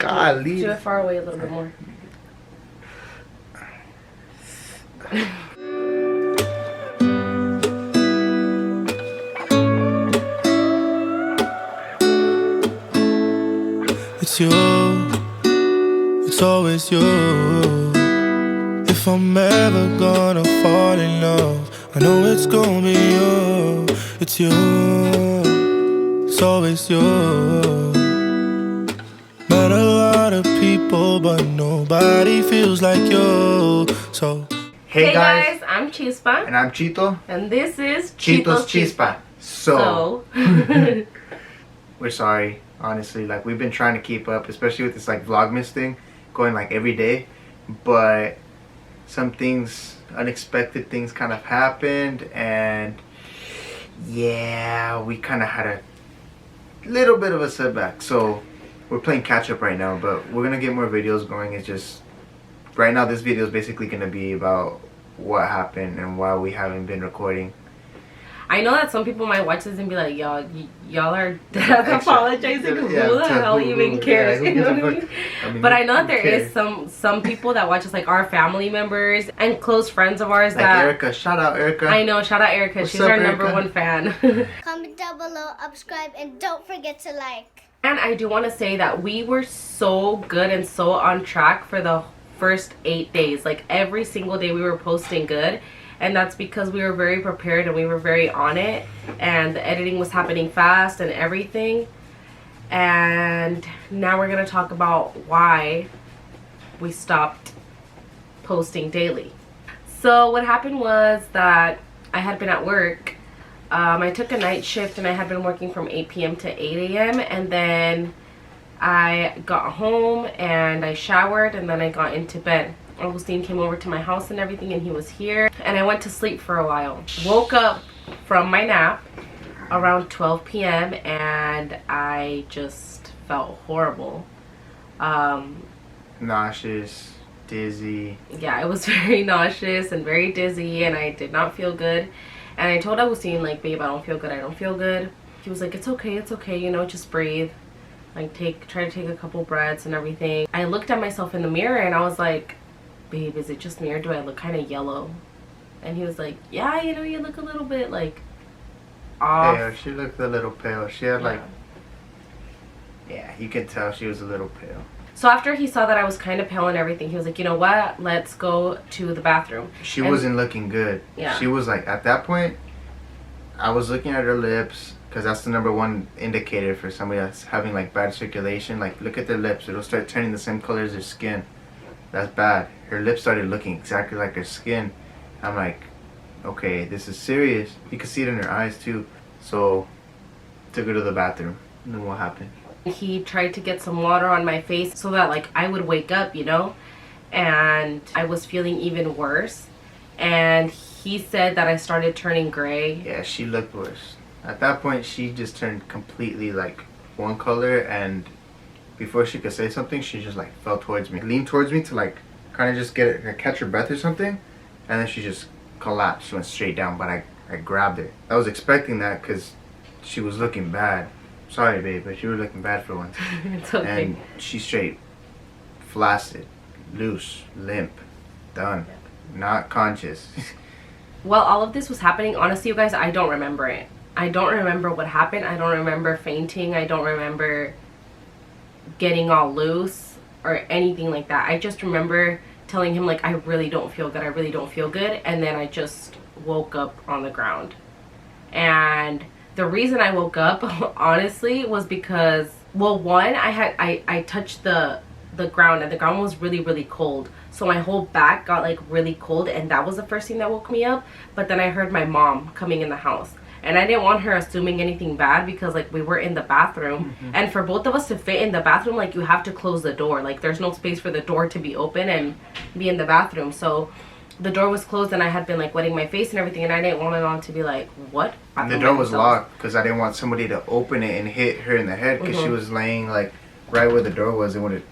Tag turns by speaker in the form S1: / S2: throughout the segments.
S1: Golly.
S2: Do it far away a little bit more.
S3: It's you, it's always you. If I'm ever gonna fall in love, I know it's gonna be you. It's you, it's always you. Met a lot of people, but nobody feels like you. So
S1: Hey guys,
S2: I'm Chispa.
S1: and I'm Chito.
S2: And this is
S1: Chito's Chispa. So
S2: So
S1: we're sorry, honestly. Like, we've been trying to keep up, especially with this like Vlogmas thing, going like every day. But some things, unexpected things kind of happened, and yeah, we kind of had a little bit of a setback. So we're playing catch up right now, but we're gonna get more videos going. It's just right now this video is basically gonna be about what happened and why we haven't been recording.
S2: I know that some people might watch this and be like, y'all are apologizing. Who the hell even cares? You know what I mean? But I know that there is some people that watch us, like our family members and close friends of ours.
S1: Like
S2: that
S1: Erica, shout out Erica.
S2: I know, shout out Erica. She's our number one fan.
S4: Comment down below, subscribe, and don't forget to like.
S2: And I do want to say that we were so good and so on track for the first 8 days. Like every single day we were posting good. And that's because we were very prepared and we were very on it. And the editing was happening fast and everything. And now we're going to talk about why we stopped posting daily. So what happened was that I had been at work. I took a night shift and I had been working from 8 p.m. to 8 a.m. And then I got home and I showered and then I got into bed. Augustine came over to my house and everything, and he was here, and I went to sleep for a while. Woke up from my nap around 12 p.m. and I just felt horrible.
S1: Nauseous, dizzy.
S2: Yeah, I was very nauseous and very dizzy, and I did not feel good. And I told Augustine, like, babe, I don't feel good, I don't feel good. He was like, it's okay, you know, just breathe. Like, try to take a couple breaths and everything. I looked at myself in the mirror and I was like, babe, is it just me or do I look kind of yellow? And he was like, yeah, you know, you look a little bit like off.
S1: Yeah, she looked a little pale. She had like, yeah, you can tell she was a little pale.
S2: So after he saw that I was kind of pale and everything, he was like, you know what, let's go to the bathroom.
S1: She wasn't looking good.
S2: Yeah.
S1: She was like, at that point, I was looking at her lips, because that's the #1 indicator for somebody that's having like bad circulation. Like, look at their lips, it'll start turning the same color as their skin. That's bad. Her lips started looking exactly like her skin. I'm like, okay, this is serious. You can see it in her eyes too. So took her to the bathroom. And then what happened?
S2: He tried to get some water on my face so that like I would wake up, you know, and I was feeling even worse. And he said that I started turning gray.
S1: Yeah, she looked worse. At that point, she just turned completely like one color, and before she could say something, she just like fell towards me, leaned towards me to like kind of just catch her breath or something, and then she just collapsed. She went straight down, but I grabbed her. I was expecting that because she was looking bad. Sorry, babe, but you were looking bad for once.
S2: It's okay.
S1: And she straight flaccid, loose, limp, done, not conscious.
S2: While all of this was happening, honestly, you guys, I don't remember it. I don't remember what happened. I don't remember fainting. I don't remember getting all loose or anything like that. I just remember telling him like, I really don't feel good, I really don't feel good, and then I just woke up on the ground. And the reason I woke up honestly was because, well, one, I touched the ground, and the ground was really cold, so my whole back got like really cold, and that was the first thing that woke me up. But then I heard my mom coming in the house, and I didn't want her assuming anything bad because like we were in the bathroom, and for both of us to fit in the bathroom, like you have to close the door. Like there's no space for the door to be open and be in the bathroom. So the door was closed, and I had been like wetting my face and everything, and I didn't want my mom to be like, what?
S1: And the door was locked because I didn't want somebody to open it and hit her in the head, because she was laying like right where the door was, and when it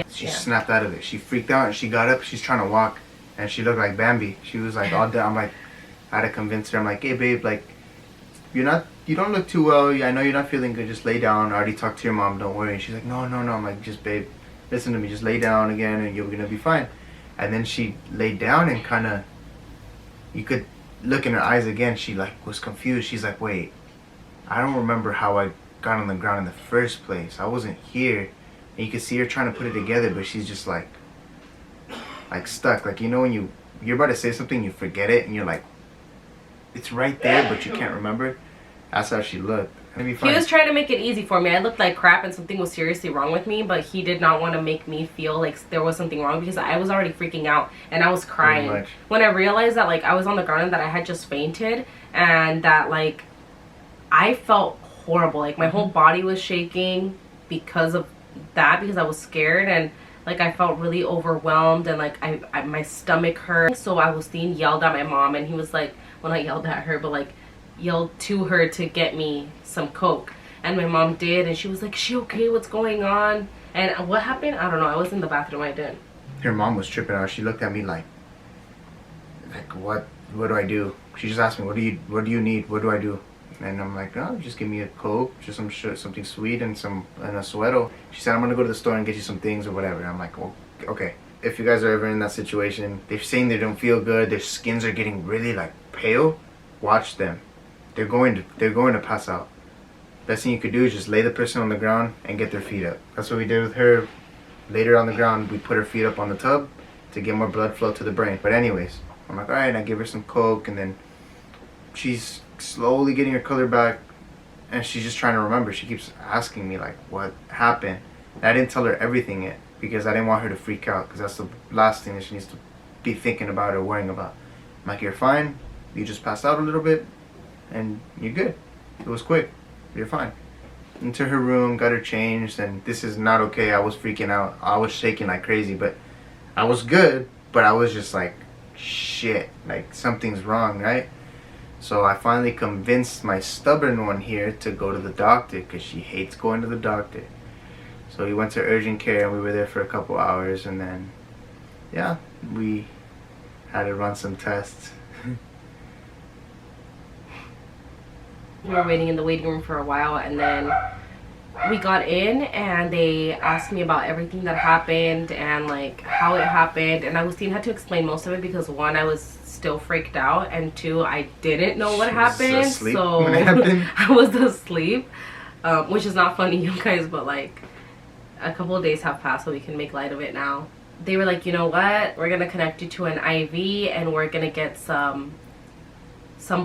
S1: she snapped out of it. She freaked out and she got up. She's trying to walk, and she looked like Bambi. She was like all down. I'm like, I had to convince her. I'm like, hey babe, like you're not you don't look too well. I know you're not feeling good. Just lay down. I already talked to your mom. Don't worry. And she's like, no. I'm like, just babe, listen to me. Just lay down again, and you're gonna be fine. And then she laid down and kind of, you could look in her eyes again. She like was confused. She's like, wait, I don't remember how I got on the ground in the first place. I wasn't here. And you could see her trying to put it together, but she's just like stuck. Like, you know, when you're about to say something, you forget it, and you're like, it's right there, but you can't remember it. That's how she looked. He
S2: was trying to make it easy for me. I looked like crap and something was seriously wrong with me, but he did not want to make me feel like there was something wrong, because I was already freaking out and I was crying. When I realized that like I was on the ground and that I had just fainted, and that like I felt horrible. Like my whole body was shaking because of that, because I was scared, and like I felt really overwhelmed, and like my stomach hurt. So Agustin yelled at my mom, and he was like, well, not yelled at her, but like yelled to her to get me some Coke. And my mom did, and she was like, is she okay? What's going on? And what happened? I don't know. I was in the bathroom. I didn't.
S1: Her mom was tripping out. She looked at me like what do I do? She just asked me, what do you need? What do I do? And I'm like, oh, just give me a Coke, just something sweet and a suero. She said, I'm gonna go to the store and get you some things or whatever. And I'm like, well, okay. If you guys are ever in that situation, they're saying they don't feel good, their skins are getting really like pale, watch them. They're going to pass out. Best thing you could do is just lay the person on the ground and get their feet up. That's what we did with her. Laid her on the ground. We put her feet up on the tub to get more blood flow to the brain. But anyways, I'm like, all right, I give her some Coke, and then she's slowly getting her color back, and she's just trying to remember. She keeps asking me like, what happened? And I didn't tell her everything yet, because I didn't want her to freak out, because that's the last thing that she needs to be thinking about or worrying about. I'm like, you're fine. You just passed out a little bit, and you're good. It was quick. You're fine. Into her room, got her changed, and this is not okay. I was freaking out. I was shaking like crazy, but I was good, but I was just like, shit, like something's wrong, right? So I finally convinced my stubborn one here to go to the doctor, because she hates going to the doctor. So we went to urgent care, and we were there for a couple hours, and then, yeah, we had to run some tests.
S2: We were waiting in the waiting room for a while, and then we got in, and they asked me about everything that happened and like how it happened. And Agustin had to explain most of it, because one, I was still freaked out, and two, I didn't know what happened. So when it happened. I was asleep, which is not funny, you guys, but like a couple of days have passed, so we can make light of it now. They were like, you know what, we're gonna connect you to an IV, and we're gonna get some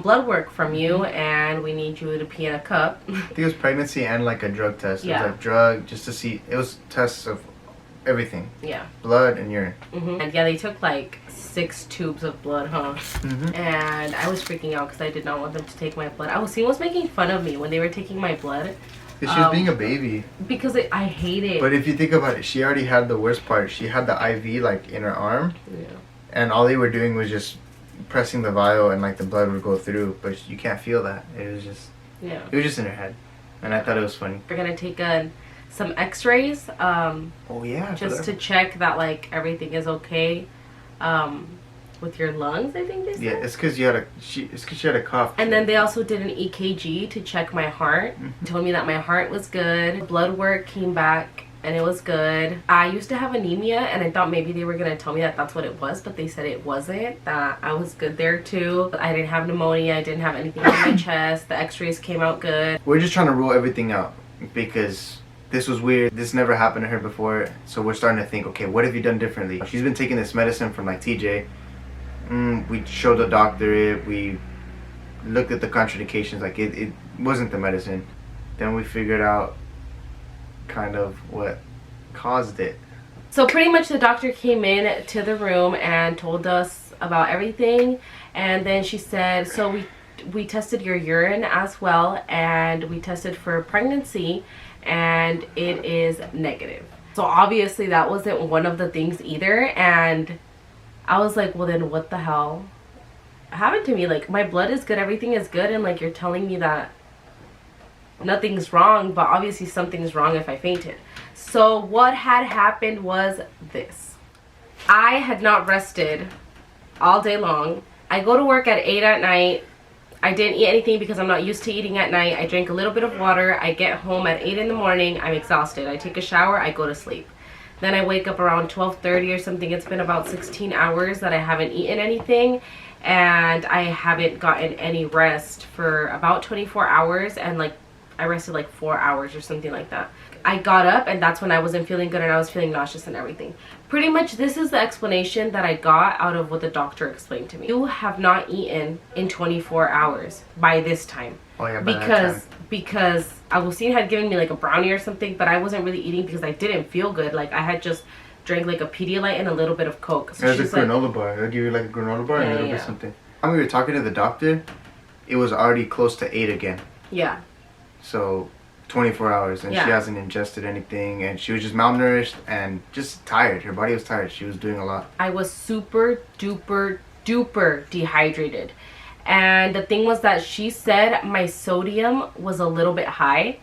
S2: blood work from you, and we need you to pee in a cup.
S1: I think it was pregnancy and like a drug test.
S2: Yeah.
S1: It was a drug just to see. It was tests of everything.
S2: Yeah.
S1: Blood and urine.
S2: And yeah, they took like 6 tubes of blood, huh? And I was freaking out because I did not want them to take my blood. Agustin was making fun of me when they were taking my blood.
S1: She was being a baby.
S2: Because I hate it.
S1: But if you think about it, she already had the worst part. She had the IV like in her arm.
S2: Yeah.
S1: And all they were doing was just pressing the vial, and like the blood would go through, but you can't feel that. It was just,
S2: yeah,
S1: it was just in her head, and I thought it was funny.
S2: We're gonna take some x-rays,
S1: oh yeah,
S2: just to check that like everything is okay with your lungs, I think they said.
S1: Yeah, it's because she had a cough.
S2: And then they also did an EKG to check my heart. Told me that my heart was good. Blood work came back and it was good. I used to have anemia, and I thought maybe they were gonna tell me that that's what it was, but they said it wasn't, that I was good there too. I didn't have pneumonia, I didn't have anything in my chest, the x-rays came out good.
S1: We're just trying to rule everything out, because this was weird. This never happened to her before, so we're starting to think, okay, what have you done differently? She's been taking this medicine from like TJ. We showed the doctor it, we looked at the contraindications, like it wasn't the medicine. Then we figured out kind of what caused it.
S2: So pretty much the doctor came in to the room and told us about everything, and then she said, so we tested your urine as well, and we tested for pregnancy, and it is negative. So obviously that wasn't one of the things either, and I was like, well then what the hell happened to me? Like, my blood is good, everything is good, and like you're telling me that nothing's wrong, but obviously something's wrong if I fainted. So what had happened was this. I had not rested all day long. I go to work at 8 at night. I didn't eat anything because I'm not used to eating at night. I drank a little bit of water. I get home at 8 in the morning. I'm exhausted. I take a shower. I go to sleep. Then I wake up around 12:30 or something. It's been about 16 hours that I haven't eaten anything. And I haven't gotten any rest for about 24 hours. And like, I rested like 4 hours or something like that. I got up and that's when I wasn't feeling good and I was feeling nauseous and everything. Pretty much this is the explanation that I got out of what the doctor explained to me. You have not eaten in 24 hours by this time.
S1: Oh yeah, by that time.
S2: Because Agustin had given me like a brownie or something, but I wasn't really eating because I didn't feel good. Like I had just drank like a Pedialyte and a little bit of Coke. So
S1: there's a granola bar. They'll give you like a granola bar and a little bit something. When we were talking to the doctor, it was already close to 8 again.
S2: Yeah.
S1: So 24 hours and she hasn't ingested anything and she was just malnourished and just tired. Her body was tired. She was doing a lot. I was super duper duper dehydrated. And the thing was that she said my sodium was a little bit high.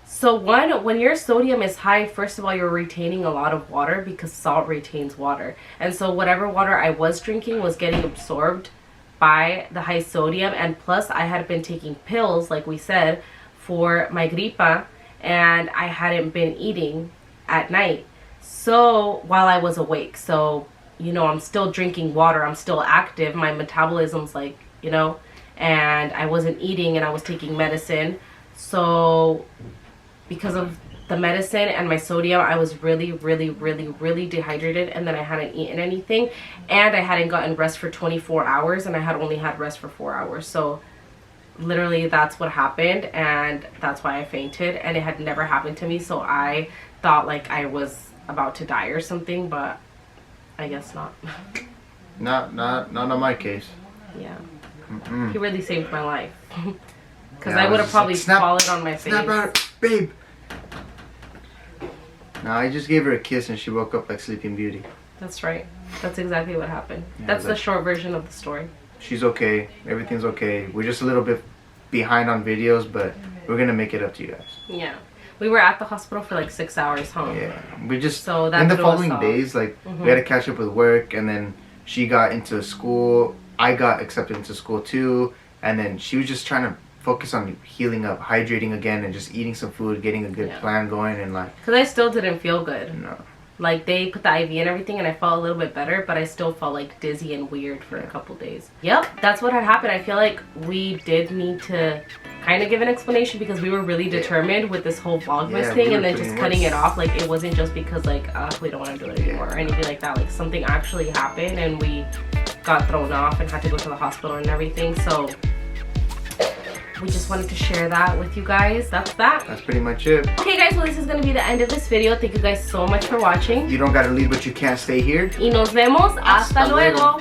S1: So when your sodium is high, first of all, you're retaining a lot of water because salt retains water. And so whatever water I was drinking was getting absorbed by the high sodium. And plus I had been taking pills, like we said, for my gripa, and I hadn't been eating at night. So while I was awake, so you know, I'm still drinking water, I'm still active, my metabolism's like, you know, and I wasn't eating and I was taking medicine. So because of the medicine and my sodium, I was really dehydrated, and then I hadn't eaten anything and I hadn't gotten rest for 24 hours and I had only had rest for 4 hours. So literally that's what happened, and that's why I fainted, and it had never happened to me. So I thought like I was about to die or something, but I guess not. Not on my case.
S2: Yeah. He really saved my life. Because I would have probably fallen on my face.
S1: Snap out, babe. No, I just gave her a kiss and she woke up like Sleeping Beauty.
S2: That's right. That's exactly what happened.
S1: Yeah,
S2: that's the short version of the story.
S1: She's okay. Everything's okay. We're just a little bit behind on videos, but we're gonna make it up to you guys.
S2: Yeah. We were at the hospital for like 6 hours, huh?
S1: Yeah. We just,
S2: so that
S1: in the following days, like, we had to catch up with work, and then she got into school. I got accepted into school too, and then she was just trying to focus on healing up, hydrating again, and just eating some food, getting a good plan going, and like...
S2: Because I still didn't feel good.
S1: No.
S2: Like, they put the IV and everything, and I felt a little bit better, but I still felt like dizzy and weird for a couple days. Yep, that's what had happened. I feel like we did need to kind of give an explanation because we were really determined with this whole Vlogmas thing, and then just cutting it off. Like, it wasn't just because like we don't want to do it anymore or anything like that. Like, something actually happened and we got thrown off and had to go to the hospital and everything. So we just wanted to share that with you guys. That's pretty much it. Okay guys, well this is going to be the end of this video. Thank you guys so much for watching.
S1: You don't gotta leave, but you can't stay here.
S2: Y nos vemos hasta luego.